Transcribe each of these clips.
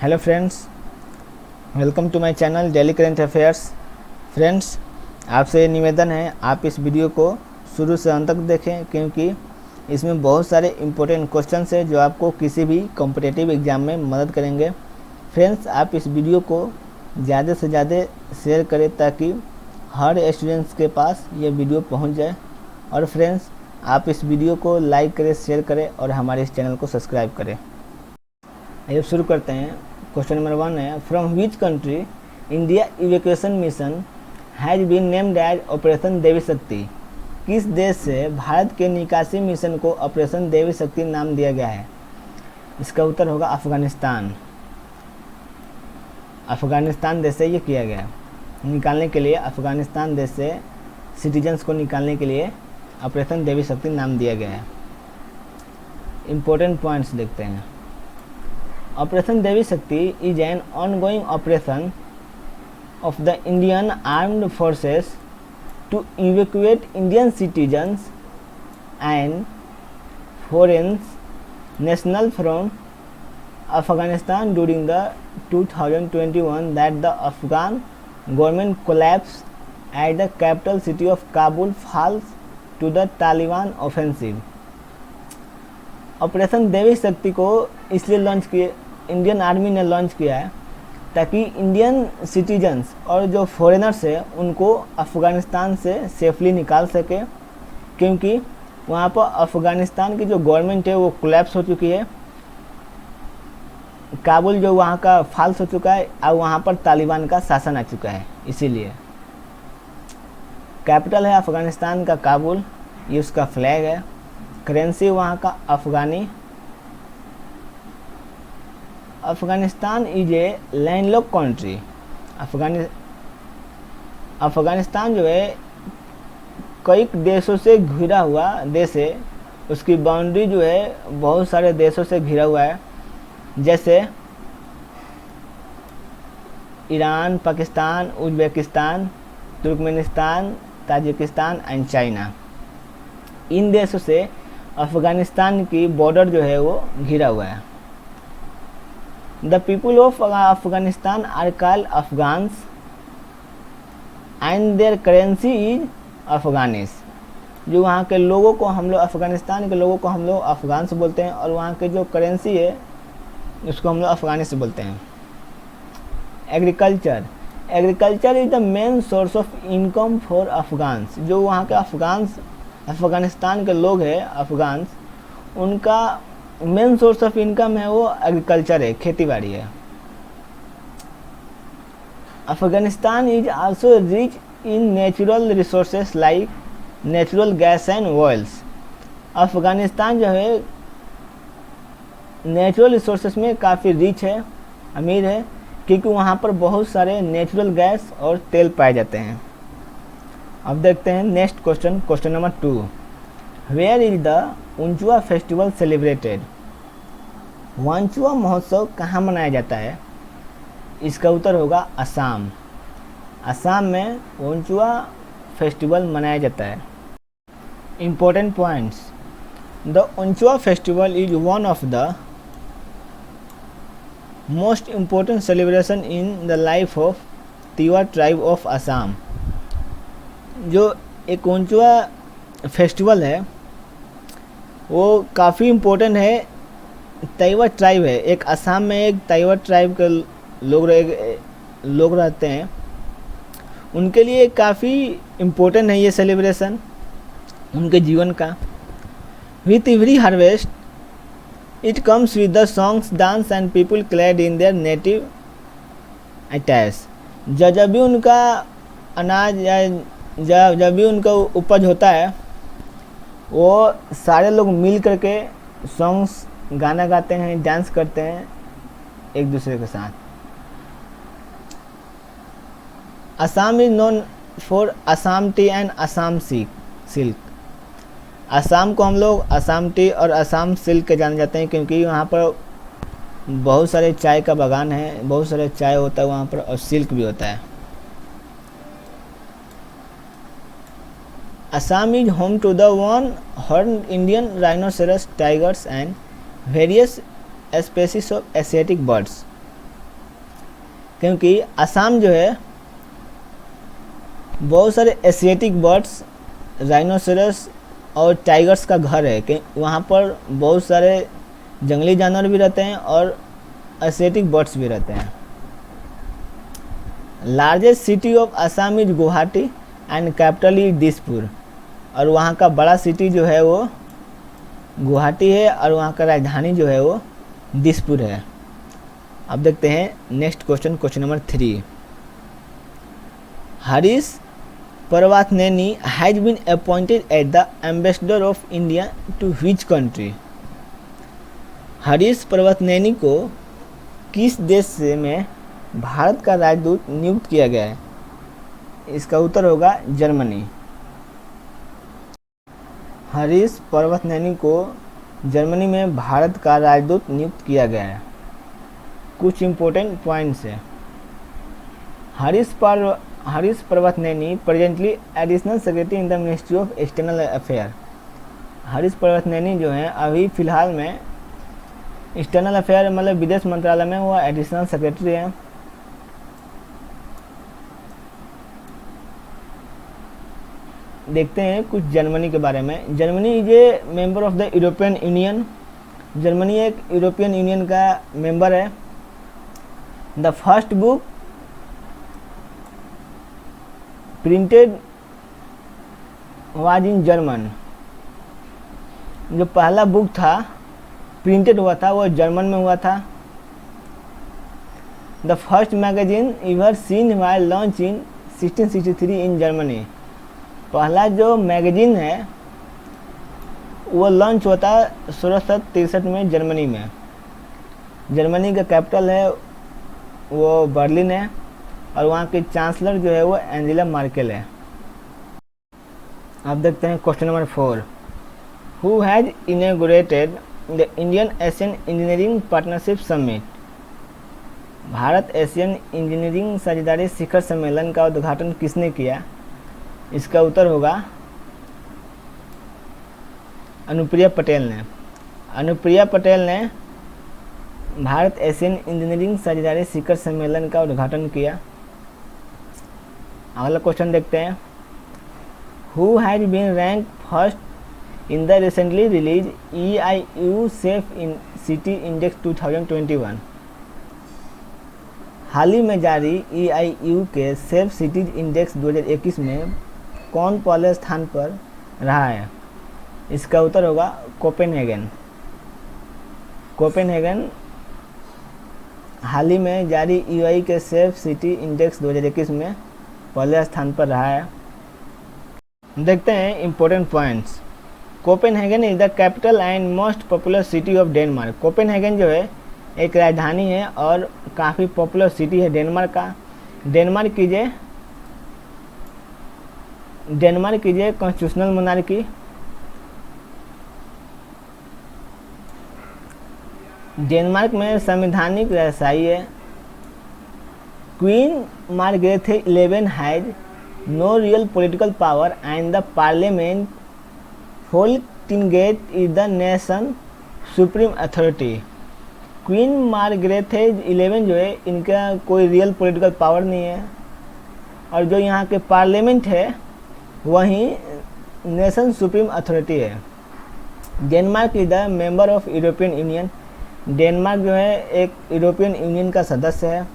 Hello friends, welcome to my channel daily current affairs. Friends, आपसे निवेदन है आप इस वीडियो को शुरू से अंत तक देखें, क्योंकि इसमें बहुत सारे इम्पोर्टेंट क्वेश्चंस हैं जो आपको किसी भी कॉम्पिटिटिव एग्ज़ाम में मदद करेंगे। फ्रेंड्स, आप इस वीडियो को ज़्यादा से ज़्यादा शेयर करें ताकि हर स्टूडेंट्स के पास ये वीडियो पहुंच जाए। और फ्रेंड्स, आप इस वीडियो को लाइक करें, शेयर करें और हमारे इस चैनल को सब्सक्राइब करें। अब शुरू करते हैं। क्वेश्चन नंबर 1 है, from which country India evacuation mission has been named as operation Devi Shakti. किस देश से भारत के निकासी मिशन को ऑपरेशन देवी शक्ति नाम दिया गया है? इसका उत्तर होगा अफगानिस्तान। अफगानिस्तान देश से ये किया गया निकालने के लिए। अफगानिस्तान देश से सिटीजन्स को निकालने के लिए ऑपरेशन देवी शक्ति नाम दिया गया है। इम्पोर्टेंट पॉइंट्स देखते हैं। ऑपरेशन देवी शक्ति is an ongoing operation of the Indian Armed Forces to evacuate Indian citizens and foreign nationals from Afghanistan during the 2021 that the Afghan government collapsed at the capital city of Kabul falls to the Taliban offensive। Operation Devi Shakti को इसलिए launch किए, Indian army ने launch किया है ताकि Indian citizens और जो foreigners है उनको अफ़गानिस्तान से सेफली निकाल सके, क्योंकि वहाँ पर अफ़गानिस्तान की जो गवर्नमेंट है वो कोलैप्स हो चुकी है। काबुल जो वहाँ का फॉल्स हो चुका है, अब वहाँ पर तालिबान का शासन आ चुका है। इसीलिए कैपिटल है अफ़गानिस्तान का काबुल, ये उसका फ्लैग है। करेंसी वहाँ का afghani. Afghanistan is a landlock country. Afghanistan जो है कई देशों से घिरा हुआ देश है। उसकी बाउंड्री जो है बहुत सारे देशों से घिरा हुआ है, जैसे Iran, Pakistan, Uzbekistan, Turkmenistan, Tajikistan and China. इन देशों से अफ़गानिस्तान की बॉर्डर जो है वो घिरा हुआ है। The people of Afghanistan are called Afghans and their currency is afghanis. जो वहाँ के लोगों को हम लोग, अफ़गानिस्तान के लोगों को हम लोग अफ़गान्स बोलते हैं, और वहाँ के जो करेंसी है उसको हम लोग अफ़गानिस बोलते हैं। Agriculture is the main source of income for Afghans. जो वहाँ के अफ़गानिस्तान के लोग हैं अफ़गान्स, उनका मेन सोर्स ऑफ इनकम है वो एग्रीकल्चर है, खेती बाड़ी है। Afghanistan is also rich in natural resources like natural gas and oils. Afghanistan जो है नेचुरल रिसोर्सेस में काफ़ी रिच है, अमीर है, क्योंकि वहाँ पर बहुत सारे नेचुरल गैस और तेल पाए जाते हैं। अब देखते हैं next question. Question number 2, where is the Wanchuwa festival celebrated. Wanchuwa महोत्सव कहाँ मनाया जाता है? इसका उत्तर होगा असम। असम में वांचुआ फेस्टिवल मनाया जाता है। Important points, the Wanchuwa festival is one of the most important celebration in the life of Tiwa tribe of Assam. जो एक वांचुआ फेस्टिवल है वो काफ़ी इम्पोर्टेंट है। ताइवा ट्राइब है, एक असम में एक ताइवा ट्राइब के लोग रहते हैं, उनके लिए काफ़ी इम्पोर्टेंट है ये सेलिब्रेशन उनके जीवन का। With every harvest it comes with the songs, dance and people clad in their native attach. जब भी उनका अनाज या जब भी उनका उपज होता है, वो सारे लोग मिल करके सॉन्ग्स, गाना गाते हैं, डांस करते हैं एक दूसरे के साथ। Assam is known for Assam T and Assam silk. Assam को हम लोग असम टी और असम सिल्क के जाने जाते हैं, क्योंकि वहाँ पर बहुत सारे चाय का बागान है, बहुत सारे चाय होता है वहाँ पर, और सिल्क भी होता है। Assam is home to the one-horned Indian rhinoceros, tigers and various species of Asiatic birds. क्योंकि असम जो है बहुत सारे एशियाटिक बर्ड्स, राइनोसेरस और टाइगर्स का घर है कि वहाँ पर बहुत सारे जंगली जानवर भी रहते हैं और एशियाटिक बर्ड्स भी रहते हैं। Largest city of Assam is Guwahati and capital is Dispur, और वहाँ का बड़ा सिटी जो है वो गुवाहाटी है और वहाँ का राजधानी जो है वो दिसपुर है। अब देखते हैं next question, question number 3। Harish Parvathaneni has been appointed at the ambassador of India to which country. Harish Parvathaneni को किस देश से में भारत का राजदूत नियुक्त किया गया है? इसका उत्तर होगा जर्मनी। हरीश पर्वतनेनी को जर्मनी में भारत का राजदूत नियुक्त किया गया है। कुछ इम्पोर्टेंट पॉइंट्स है। Harish Parvathaneni presently additional secretary in the ministry of external affair. Harish Parvathaneni जो है अभी फ़िलहाल में एक्सटर्नल अफेयर मतलब विदेश मंत्रालय में वो एडिशनल सेक्रेटरी है। देखते हैं कुछ जर्मनी के बारे में। Germany is a member of the European union. Germany एक यूरोपियन यूनियन का मेंबर है। The first book printed was in German. जो पहला बुक था प्रिंटेड हुआ था वो जर्मन में हुआ था। The first magazine ever seen was launch in 1663 in Germany. पहला जो मैगजीन है वो लॉन्च होता 1663 में जर्मनी में। जर्मनी का कैपिटल है वो बर्लिन है और वहाँ के चांसलर जो है वो एंजेला मार्केल है। अब देखते हैं question number 4। Who has inaugurated the Indian Asian engineering partnership summit. Bharat Asian engineering साझेदारी शिखर सम्मेलन का उद्घाटन किसने किया? इसका उत्तर होगा अनुप्रिया पटेल ने। अनुप्रिया पटेल ने भारत एशियन इंजीनियरिंग साझेदारी शिखर सम्मेलन का उद्घाटन किया। अगला क्वेश्चन देखते हैं। Who has been rank first in the recently release EIU safe in city index 2021। हाल ही में जारी EIU के सेफ सिटीज इंडेक्स 2021 में कौन पहले स्थान पर रहा है? इसका उत्तर होगा कोपेनहेगन। कोपेनहेगन हाल ही में जारी EIU के सेफ सिटी इंडेक्स 2021 में पहले स्थान पर रहा है। देखते हैं important points. Copenhagen is the capital and most popular city of Denmark. Copenhagen जो है एक राजधानी है और काफ़ी पॉपुलर सिटी है डेनमार्क का। डेनमार्क कीजिए कॉन्स्टिट्यूशनल मोनार्की। डेनमार्क में संवैधानिक राजशाही है। Queen Margrethe 11 has no real political power and the parliament Folketinget is the nation supreme authority. Queen Margrethe 11 जो है इनका कोई रियल पॉलिटिकल पावर नहीं है और जो यहाँ के पार्लियामेंट है वही नेशन सुप्रीम अथॉरिटी है। Denmark is the member of European union. Denmark जो है एक यूरोपियन यूनियन का सदस्य है।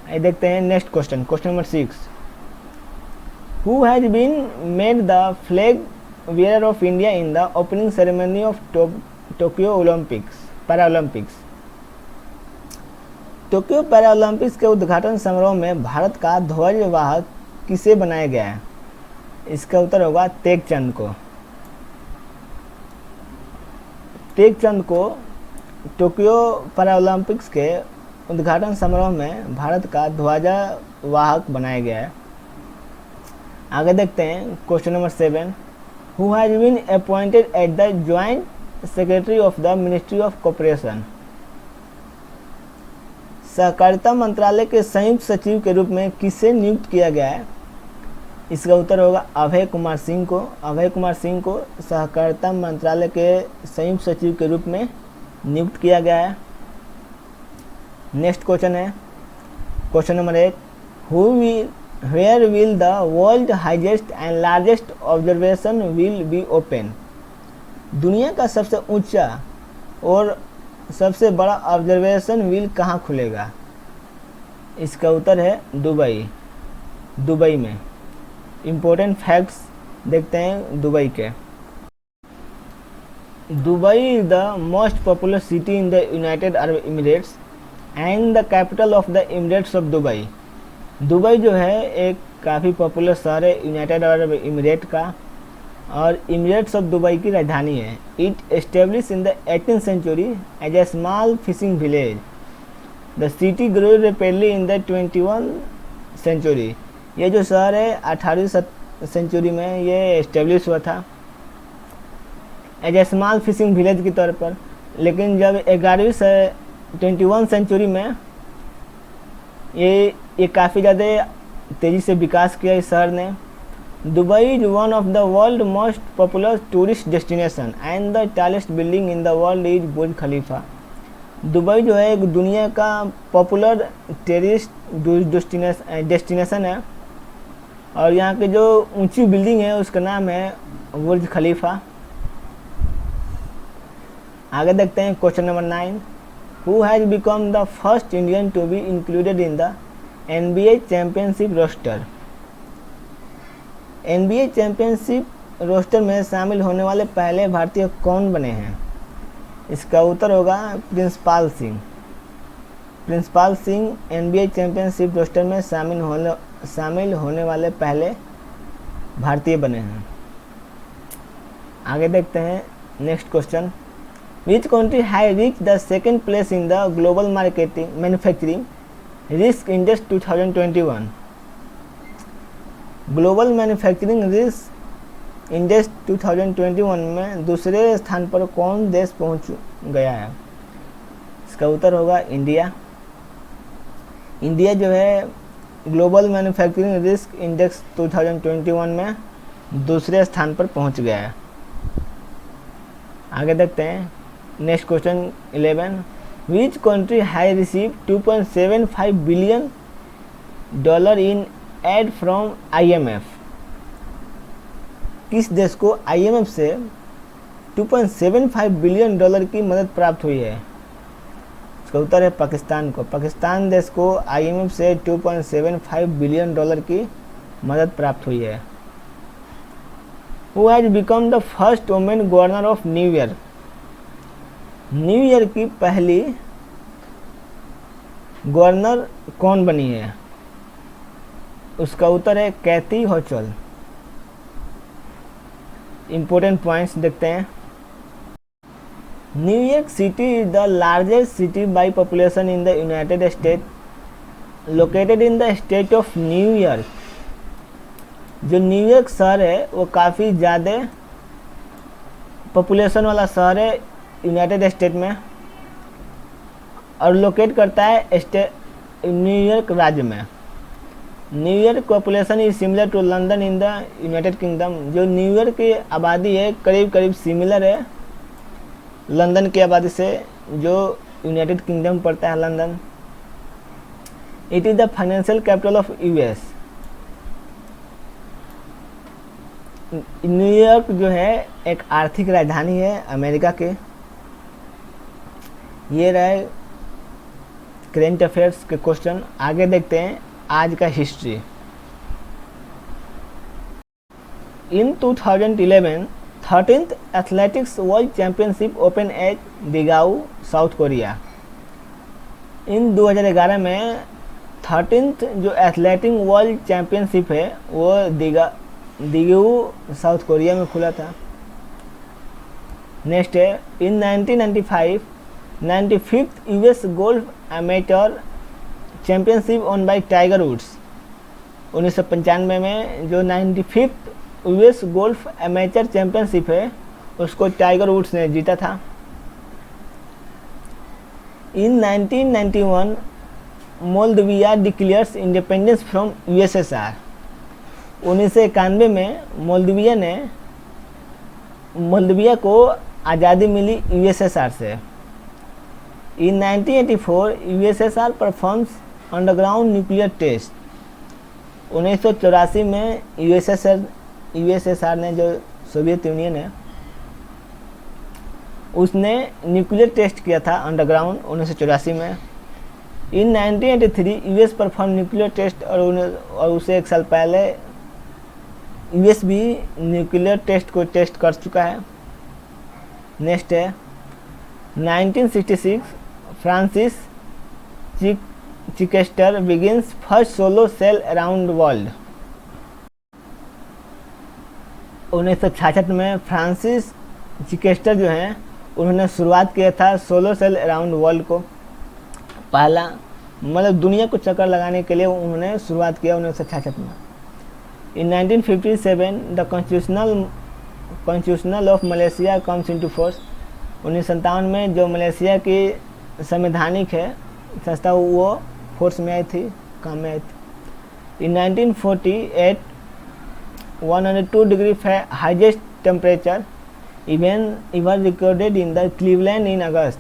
ये देखते हैं next question, question number 6। Who has been made the flag wearer of India in the opening ceremony of Tokyo Paralympics. Tokyo Paralympics के उद्घाटन समारोह में भारत का ध्वजवाहक किसे बनाया गया है? इसका उत्तर होगा तेगचंद को। तेगचंद को टोक्यो पैरालंपिक्स के उद्घाटन समारोह में भारत का ध्वजवाहक बनाया गया है। आगे देखते हैं question number 7। Who has been appointed at the joint secretary of the ministry of corporation. सहकारिता मंत्रालय के संयुक्त सचिव के रूप में किसे नियुक्त किया गया है? इसका उत्तर होगा अभय कुमार सिंह को। अभय कुमार सिंह को सहकारिता मंत्रालय के संयुक्त सचिव के रूप में नियुक्त किया गया है। नेक्स्ट क्वेश्चन है question number 8, where will the world highest and largest observation will be open. दुनिया का सबसे ऊंचा और सबसे बड़ा ऑब्जर्वेशन व्हील कहाँ खुलेगा? इसका उत्तर है दुबई में। इम्पोर्टेंट फैक्ट्स देखते हैं दुबई के। Dubai the most popular city in the United Arab emirates and the capital of the emirates of Dubai. Dubai जो है एक काफ़ी पॉपुलर शहर है यूनाइटेड अरब इमिरेट का, और इमिरेट्स ऑफ दुबई की राजधानी है। It establish in the 18th century as a small fishing village. The city grow rapidly in the 21st century. ये जो शहर है 18वीं सेंचुरी में ये एस्टेब्लिश हुआ था as a small fishing village के तौर पर, लेकिन जब 11वीं से 21 सेंचुरी में ये काफ़ी ज़्यादा तेज़ी से विकास किया इस शहर ने। Dubai is one of the world most popular tourist destination and the tallest building in the world is Burj Khalifa. Dubai जो है एक दुनिया का पॉपुलर टूरिस्ट डेस्टिनेशन है, और यहाँ की जो ऊंची बिल्डिंग है उसका नाम है बुर्ज खलीफा। आगे देखते हैं question number 9, who has become the first Indian to be included in the NBA championship roster. NBA championship roster में शामिल होने वाले पहले भारतीय कौन बने हैं? इसका उत्तर होगा Princepal Singh. Princepal Singh NBA championship roster में शामिल होने वाले पहले भारतीय बने हैं। आगे देखते हैं next question, which country has reached the second place in the global manufacturing risk index 2021। Global manufacturing risk index 2021 में दूसरे स्थान पर कौन देश पहुंच गया है? इसका उत्तर होगा इंडिया। इंडिया जो है ग्लोबल मैन्युफैक्चरिंग रिस्क इंडेक्स 2021 में दूसरे स्थान पर पहुंच गया है। आगे देखते हैं next question 11, which country has receive $2.75 billion in aid from IMF। किस देश को IMF से $2.75 बिलियन की मदद प्राप्त हुई है? इसका उत्तर है पाकिस्तान को। पाकिस्तान देश को IMF से $2.75 बिलियन की मदद प्राप्त हुई है। Who has become the first women governor of New York. New York की पहली गवर्नर कौन बनी है? उसका उत्तर है कैथी होचल। इंपॉर्टेंट पॉइंट्स देखते हैं। New York city is the largest city by population in the United state, located in the state of New York. जो न्यूयॉर्क शहर है वो काफ़ी ज़्यादा पॉपुलेशन वाला शहर है यूनाइटेड स्टेट में, और लोकेट करता है न्यूयॉर्क राज्य में। New York population is similar to London in the United Kingdom. जो न्यूयॉर्क की आबादी है करीब सिमिलर है लंदन की आबादी से, जो यूनाइटेड किंगडम पड़ता है London. It is the financial capital of US। New York जो है एक आर्थिक राजधानी है अमेरिका के। ये रहे करेंट अफेयर्स के क्वेश्चन। आगे देखते हैं आज का history. In 2011 13th athletics world championship open at Daegu South Korea. In 2011 में 13th जो एथलेटिक वर्ल्ड चैंपियनशिप है वो दिगाऊ साउथ कोरिया में खुला था। नेक्स्ट है in 1995 95th US golf amateur championship won by Tiger Woods. 1995 में जो 95th US golf amateur championship है उसको टाइगर वुड्स ने जीता था। In 1991 Moldova declares independence from USSR। 1991 में मोल्दोविया को आज़ादी मिली USSR से। In 1984, USSR performs underground nuclear test. 1984 में यूएसएसआर ने, जो सोवियत यूनियन है, उसने न्यूक्लियर टेस्ट किया था अंडरग्राउंड 1984 में। इन 1983 यूएस परफॉर्म न्यूक्लियर टेस्ट, और उसे एक साल पहले यूएस भी न्यूक्लियर टेस्ट को टेस्ट कर चुका है। नेक्स्ट है 1966 Francis Chichester begins first solo sail around world. 1966 में फ्रांसिस चिकेस्टर जो हैं, उन्होंने शुरुआत किया था सोलो सेल अराउंड वर्ल्ड को। पहला मतलब दुनिया को चक्कर लगाने के लिए उन्होंने शुरुआत किया 1966 में। इन 1957 the constitutional of Malaysia comes into force. 1957 में जो मलेशिया की संवैधानिक है संस्था, वो फोर्स में आई थी, काम में आई थी। In 1948 102 degree highest temperature even recorded in the Cleveland in August.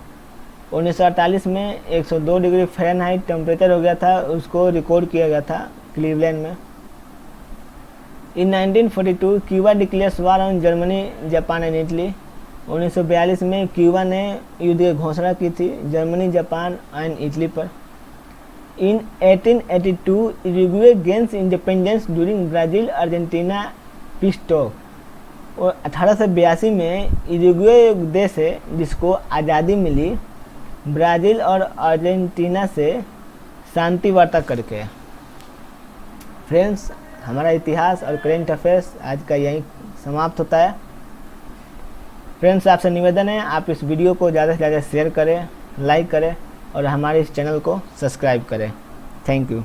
1948 में 102 डिग्री फ़ारेनहाइट टेम्परेचर हो गया था, उसको रिकॉर्ड किया गया था क्लीवलैंड में। इन 1942 Cuba declares war on Germany, Japan and Italy. 1942 में क्यूबा ने युद्ध की घोषणा की थी जर्मनी, जापान एंड इटली पर। इन 1882 Uruguay gains independence during Brazil Argentina piece talk. और 1882 में उरुग्वे देश है जिसको आज़ादी मिली ब्राज़ील और अर्जेंटीना से शांति वार्ता करके। फ्रेंड्स, हमारा इतिहास और करेंट अफेयर्स आज का यहीं समाप्त होता है। फ्रेंड्स, आपसे निवेदन है आप इस वीडियो को ज़्यादा से ज़्यादा शेयर करें, लाइक करें और हमारे इस चैनल को सब्सक्राइब करें। Thank you.